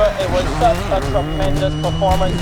Peter. It was such a tremendous performance.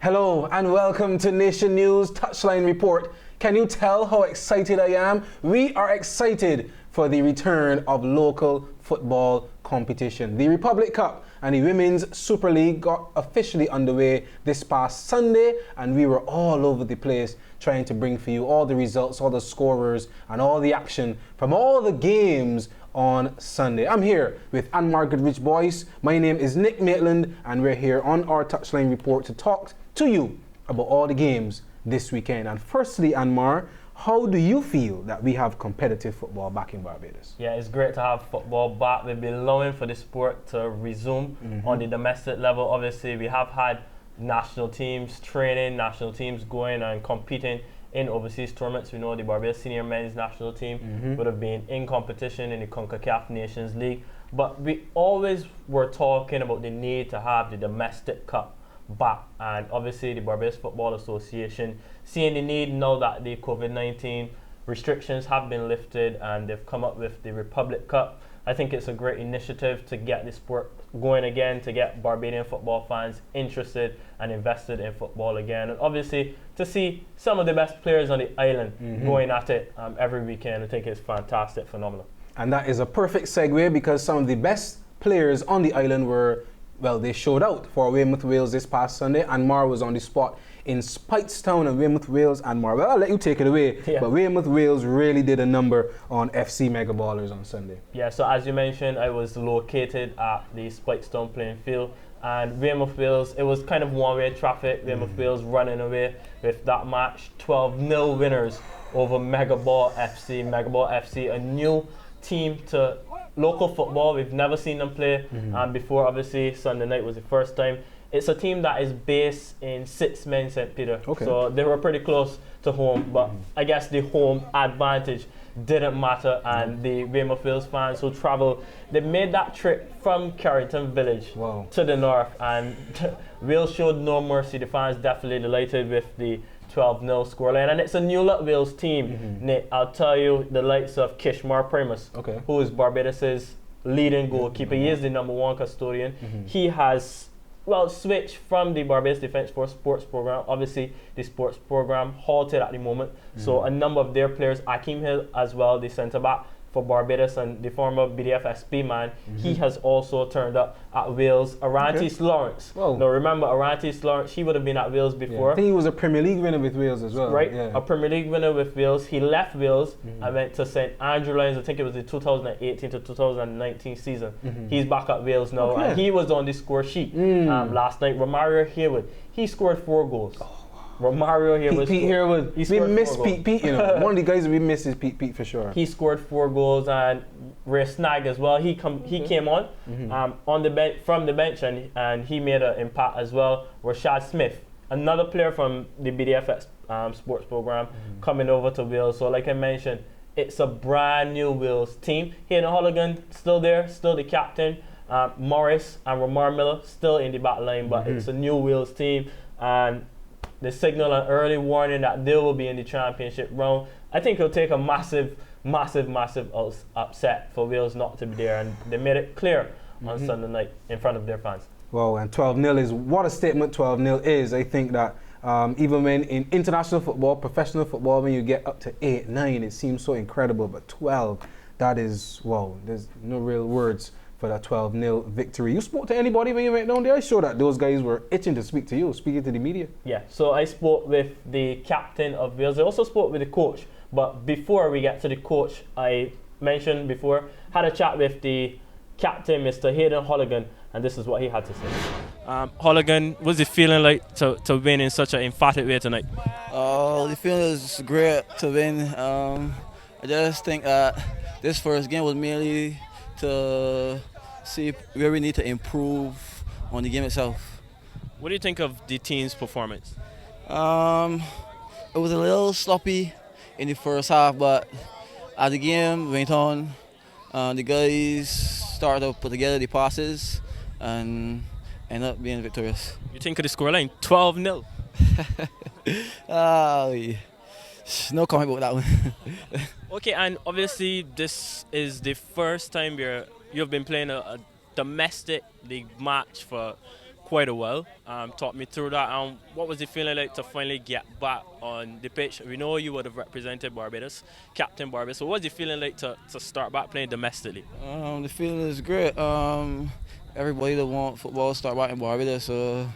Hello and welcome to Nation News Touchline Report. Can you tell how excited I am? We are excited for the return of local football competition. The Republic Cup and the Women's Super League got officially underway this past Sunday, and we were all over the place trying to bring for you all the results, all the scorers, and all the action from all the games on Sunday. I'm here with Anmar Goodridge-Boyce. My name is Nick Maitland, and we're here on our Touchline Report to talk to you about all the games this weekend. And firstly, Anmar, how do you feel that we have competitive football back in Barbados? Yeah, it's great to have football back. We've been longing for the sport to resume on the domestic level. Obviously, we have had national teams training, national teams going and competing in overseas tournaments. We know the Barbados senior men's national team would have been in competition in the CONCACAF Nations League. But we always were talking about the need to have the domestic cup back, and obviously the Barbados Football Association seeing the need now that the COVID-19 restrictions have been lifted and they've come up with the Republic Cup. I think it's a great initiative to get the sport going again, to get Barbadian football fans interested and invested in football again, and obviously to see some of the best players on the island going at it every weekend. I think it's fantastic, phenomenal. And that is a perfect segue, because some of the best players on the island were, well, they showed out for Weymouth Wales this past Sunday. Anmar was on the spot in Speightstown, and Weymouth Wales, Anmar, well, I'll let you take it away. Yeah. But Weymouth Wales really did a number on FC Mega Ballers on Sunday. Yeah, so as you mentioned, I was located at the Speightstown playing field, and Weymouth Wales, it was kind of one-way traffic. Weymouth Wales running away with that match, 12-0 winners over Mega Ball FC. Mega Ball FC, a new team to local football. We've never seen them play before. Obviously, Sunday night was the first time. It's a team that is based in Sitzman, St. Peter. Okay. So they were pretty close to home, but I guess the home advantage didn't matter, and the Weymouth Wales fans who traveled, they made that trip from Carrington Village to the north, and Wales showed no mercy. The fans definitely delighted with the 12-0 scoreline, and it's a new look Wales team. Nick, I'll tell you, the likes of Kishmar Primus, who is Barbados's leading goalkeeper. He is the #1 custodian. He has, well, switched from the Barbados Defence Force sports program. Obviously, the sports program halted at the moment. So a number of their players, Akeel Hill as well, the centre-back for Barbados and the former BDF SP man, he has also turned up at Wales. Arantes Lawrence. Now remember, Arantes Lawrence, he would have been at Wales before. I think he was a Premier League winner with Wales as well. Right, a Premier League winner with Wales. He left Wales and went to St Andrew Lions. I think it was the 2018 to 2019 season. He's back at Wales now, and he was on the score sheet last night. Romario Harewood, he scored 4 goals. Romario Harewood. Pete Harewood. We miss Pete, you know. One of the guys we miss is Pete for sure. He scored 4 goals, and Ray Snag as well. He came on the bench, from the bench, and he made an impact as well. Rashad Smith, another player from the BDFS sports program, coming over to Wales. So like I mentioned, it's a brand new Wales team. Hayden Holligan still there, still the captain. Morris and Ramar Miller still in the back line, but it's a new Wales team, and they signal an early warning that they will be in the championship round. I think it'll take a massive upset for Wales not to be there, and they made it clear on Sunday night in front of their fans. Well, and 12-0 is, what a statement 12-0 is. I think that even when in international football, professional football, when you get up to 8, 9, it seems so incredible, but 12, that is, wow, there's no real words for that 12-0 victory. You spoke to anybody when you went down there? I sure that those guys were itching to speak to you, speaking to the media. Yeah, so I spoke with the captain of Wales. I also spoke with the coach. But before we get to the coach, I mentioned before, had a chat with the captain, Mr. Hayden Holligan, and this is what he had to say. Holligan, what's it feeling like to win in such an emphatic way tonight? The feeling is great to win. I just think that this first game was merely to see where we need to improve on the game itself. What do you think of the team's performance? It was a little sloppy in the first half, but as the game went on, the guys started to put together the passes and ended up being victorious. You think of the scoreline, 12-0? No comment about that one. Okay, and obviously this is the first time you've been playing a domestic league match for quite a while. Talk me through that. What was it feeling like to finally get back on the pitch? We know you would have represented Barbados, Captain Barbados. So what was it feeling like to start back playing domestically? The feeling is great. Everybody that wants football start back in Barbados, so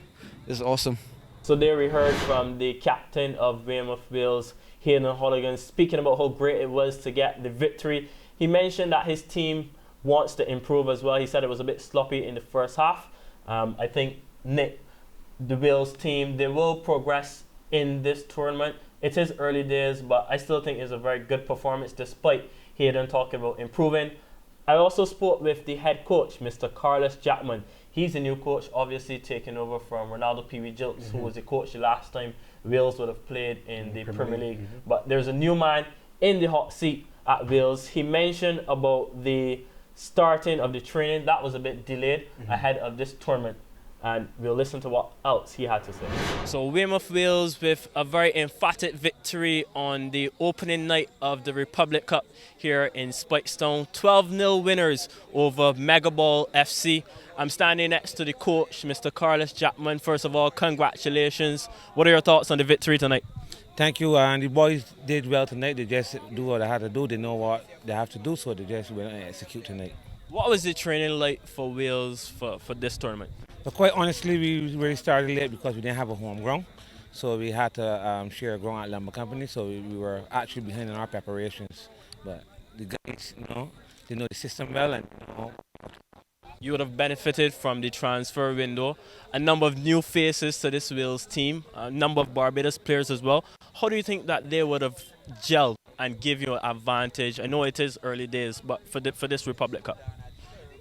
it's awesome. So there we heard from the captain of Weymouth Wales, Hayden Holligan, speaking about how great it was to get the victory. He mentioned that his team wants to improve as well. He said it was a bit sloppy in the first half. I think Nick, the Wales team, they will progress in this tournament. It is early days, but I still think it's a very good performance despite Hayden talking about improving. I also spoke with the head coach, Mr. Carlos Jackman. He's the new coach, obviously taking over from Ronaldo Pee-wee Jilts, who was the coach the last time Wales would have played in the Premier League. But there's a new man in the hot seat at Wales. He mentioned about the starting of the training. That was a bit delayed ahead of this tournament. And we'll listen to what else he had to say. So Weymouth Wales with a very emphatic victory on the opening night of the Republic Cup here in Spikestown. 12-0 winners over Megaball FC. I'm standing next to the coach, Mr. Carlos Jackman. First of all, congratulations. What are your thoughts on the victory tonight? Thank you, and the boys did well tonight. They just do what they had to do. They know what they have to do, so they just went and execute tonight. What was the training like for Wales for this tournament? But quite honestly, we really started late because we didn't have a home ground. So we had to share a ground at Lumber Company, so we were actually behind in our preparations. But the guys, they know the system well, and you would have benefited from the transfer window. A number of new faces to this Wales team, a number of Barbados players as well. How do you think that they would have gelled and give you an advantage? I know it is early days, but for this Republic Cup.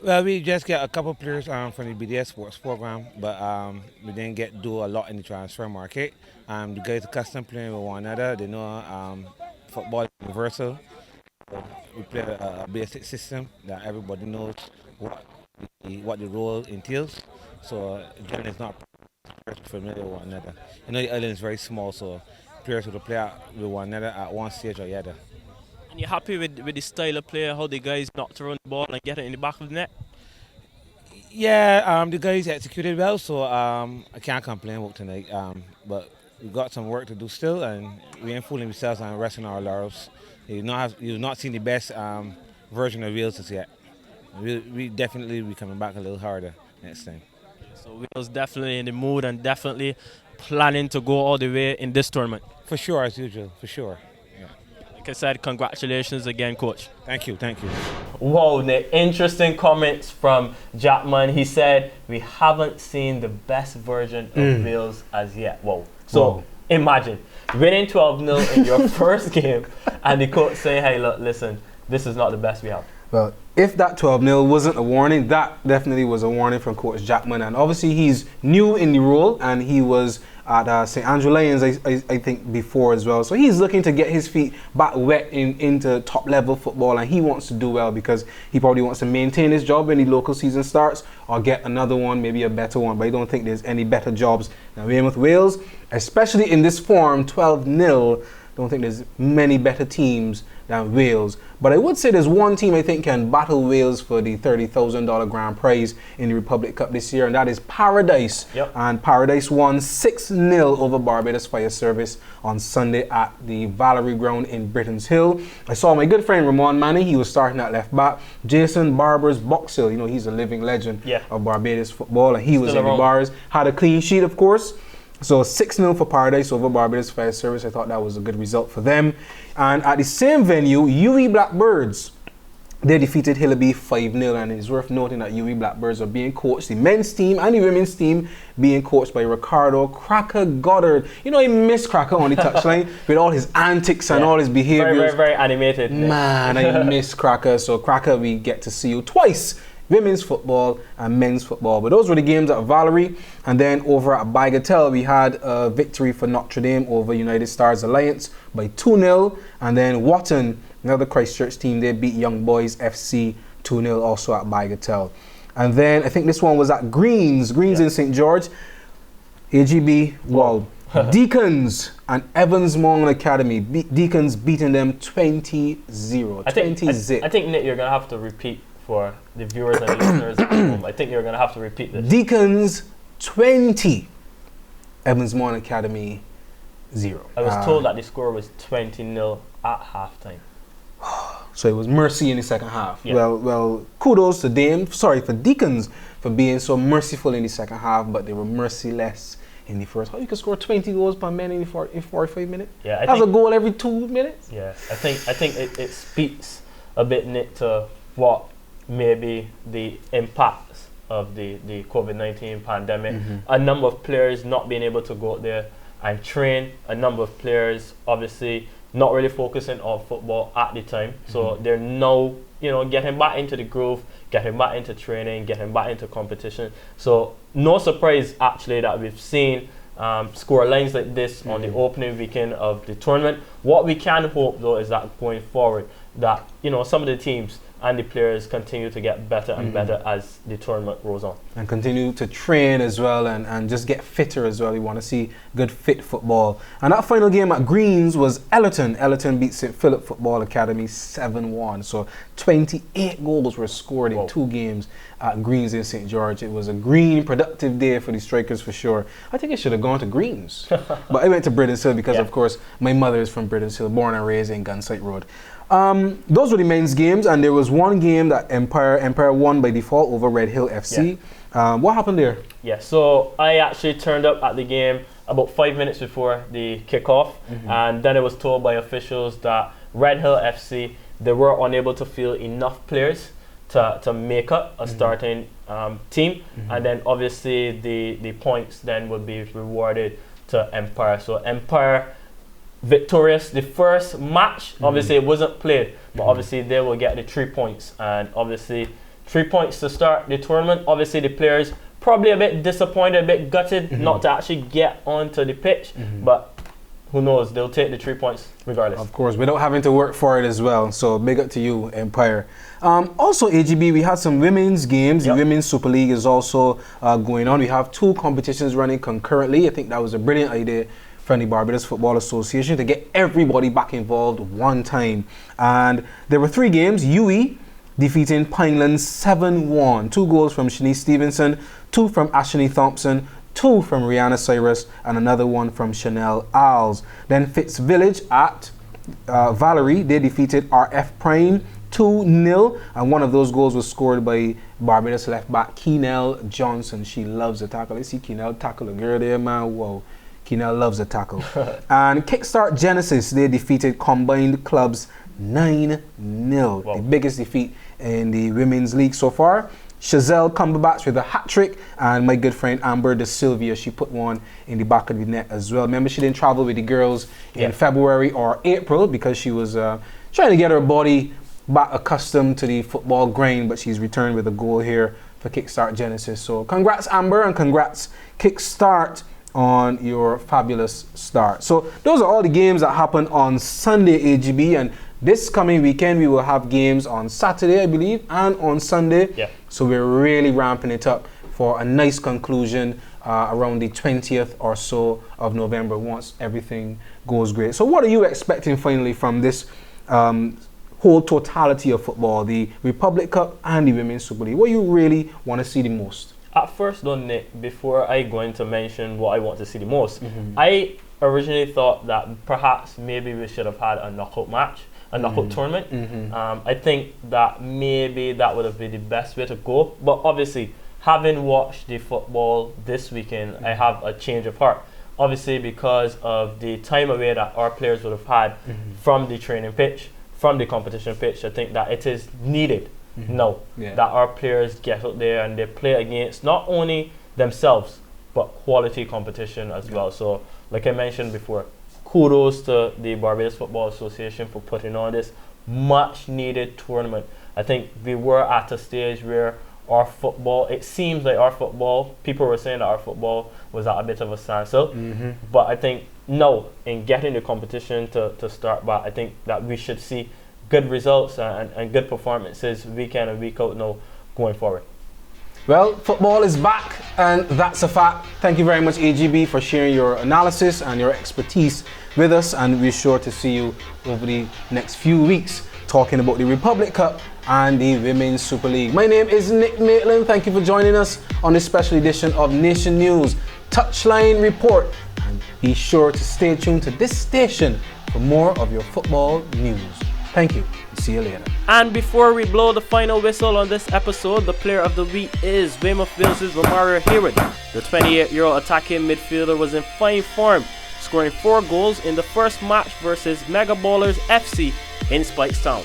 Well, we just get a couple of players from the BDS sports program, but we didn't do a lot in the transfer market. The guys are accustomed playing with one another. They know football is universal. We play a basic system that everybody knows what the role entails. So John is not familiar with one another. The island is very small, so players will play with one another at one stage or the other. And you're happy with the style of play, how the guys knocked around the ball and get it in the back of the net? Yeah, the guys executed well, so I can't complain about tonight. But we got some work to do still, and we ain't fooling ourselves and resting our laurels. You've not seen the best version of Wales as yet. We definitely be coming back a little harder next time. So Wales definitely in the mood and definitely planning to go all the way in this tournament. For sure, as usual, for sure. Like I said, congratulations again, coach. Thank you. Wow, Nick, interesting comments from Jackman. He said, we haven't seen the best version of Wales as yet. Wow. So imagine winning 12-0 in your first game and the coach saying, hey, look, listen, this is not the best we have. Well, if that 12-0 wasn't a warning, that definitely was a warning from Coach Jackman. And obviously he's new in the role, and he was at St. Andrew Lions, I think, before as well. So he's looking to get his feet back wet into top-level football, and he wants to do well because he probably wants to maintain his job when the local season starts or get another one, maybe a better one. But I don't think there's any better jobs than Weymouth Wales, especially in this form, 12-0. Don't think there's many better teams than Wales. But I would say there's one team I think can battle Wales for the $30,000 grand prize in the Republic Cup this year, and that is Paradise. Yep. And Paradise won 6-0 over Barbados Fire Service on Sunday at the Valerie Ground in Britain's Hill. I saw my good friend Ramon Manning. He was starting at left back. Jason Barbers Boxill, he's a living legend of Barbados football, and he was in the bars. Had a clean sheet, of course. So 6-0 for Paradise over Barbados Fire Service. I thought that was a good result for them. And at the same venue, UWE Blackbirds, they defeated Hillaby 5-0. And it's worth noting that UWE Blackbirds are being coached, the men's team and the women's team, being coached by Ricardo Cracker Goddard. I miss Cracker on the touchline with all his antics and all his behaviors. Very, very animated. Man, I miss Cracker. So Cracker, we get to see you twice. Women's football and men's football. But those were the games at Valerie. And then over at Bagatelle, we had a victory for Notre Dame over United Stars Alliance by 2-0. And then Wotton, another Christchurch team, they beat Young Boys FC 2-0 also at Bagatelle. And then I think this one was at Greens in St. George. AGB, Deacons and Evansmore Academy. Deacons beating them 20-0. I think, Nick, you're going to have to repeat for the viewers and listeners at home. I think you're going to have to repeat this. Deacons 20, Evansmore Academy 0. I was told that the score was 20-0 at halftime. So it was mercy in the second half. Yeah. Well, kudos to them. Sorry for Deacons for being so merciful in the second half, but they were merciless in the first half. You can score 20 goals per man in 45 minutes. Yeah, That's a goal every 2 minutes. Yeah, I think it speaks a bit, Nick, to what maybe the impacts of the COVID-19 pandemic. A number of players not being able to go out there and train. A number of players obviously not really focusing on football at the time. So they're now, getting back into the groove, getting back into training, getting back into competition. So no surprise actually that we've seen score lines like this on the opening weekend of the tournament. What we can hope though is that going forward, that some of the teams and the players continue to get better and better as the tournament rolls on. And continue to train as well and just get fitter as well. We want to see good fit football. And that final game at Greens was Ellerton. Ellerton beat St. Philip Football Academy 7-1. So 28 goals were scored in 2 games at Greens in St. George. It was a green, productive day for the Strikers for sure. I think it should have gone to Greens. But I went to Britons Hill because, of course, my mother is from Britons Hill, born and raised in Gunsight Road. Those were the men's games, and there was one game that Empire won by default over Red Hill FC. What happened there? Yeah, so I actually turned up at the game about 5 minutes before the kickoff, and then I was told by officials that Red Hill FC, they were unable to field enough players to make up a starting team, and then obviously the points then would be rewarded to Empire. So Empire victorious the first match. Obviously it wasn't played, but obviously they will get the 3 points, and obviously 3 points to start the tournament. Obviously the players probably a bit disappointed, a bit gutted not to actually get onto the pitch, but who knows, they'll take the 3 points regardless. Of course, without having to work for it as well. So big up to you, Empire. Also, AGB, we had some women's games. The Women's Super League is also going on. We have 2 competitions running concurrently. I think that was a brilliant idea from the Barbados Football Association to get everybody back involved one time. And there were 3 games. UE defeating Pineland 7-1. 2 goals from Shanice Stevenson, 2 from Ashani Thompson, 2 from Rihanna Cyrus, and another one from Chanel Alls. Then Fitz Village at Valerie, they defeated RF Prime 2-0, and one of those goals was scored by Barbados left back Keenel Johnson. She loves a tackle. I see Keenel tackle a girl there, man. Whoa. Keenel loves a tackle. And Kickstart Genesis, they defeated Combined Clubs 9-0. The biggest defeat in the Women's League so far. Chazelle Cumberbatch with a hat-trick, and my good friend Amber De Sylvia, she put one in the back of the net as well. Remember, she didn't travel with the girls in February or April because she was trying to get her body back accustomed to the football grind, but she's returned with a goal here for Kickstart Genesis. So congrats, Amber, and congrats, Kickstart, on your fabulous start. So those are all the games that happened on Sunday, AGB, and this coming weekend we will have games on Saturday, I believe, and on Sunday. So we're really ramping it up for a nice conclusion around the 20th or so of November once everything goes great. So what are you expecting finally from this whole totality of football, the Republic Cup and the Women's Super League? What do you really want to see the most? At first though, Nick, before I go into mention what I want to see the most, I originally thought that perhaps maybe we should have had a knockout match, a knockout tournament. I think that maybe that would have been the best way to go, but obviously having watched the football this weekend, I have a change of heart. Obviously because of the time away that our players would have had from the training pitch, from the competition pitch, I think that it is needed now that our players get out there and they play against not only themselves but quality competition as well. So like I mentioned before, kudos to the Barbados Football Association for putting on this much needed tournament. I think we were at a stage where our football, it seems like our football, people were saying that our football was at a bit of a standstill, but I think now in getting the competition to start back, I think that we should see good results and good performances week in and week out now going forward. Well, football is back, and that's a fact. Thank you very much, AGB, for sharing your analysis and your expertise with us, and we're sure to see you over the next few weeks talking about the Republic Cup and the Women's Super League. My name is Nick Maitland. Thank you for joining us on this special edition of Nation News Touchline Report. And be sure to stay tuned to this station for more of your football news. Thank you. See you later. And before we blow the final whistle on this episode, the player of the week is Weymouth Wales' Romario Hayward. The 28-year-old attacking midfielder was in fine form, scoring 4 goals in the first match versus Mega Ballers FC in Spikestown.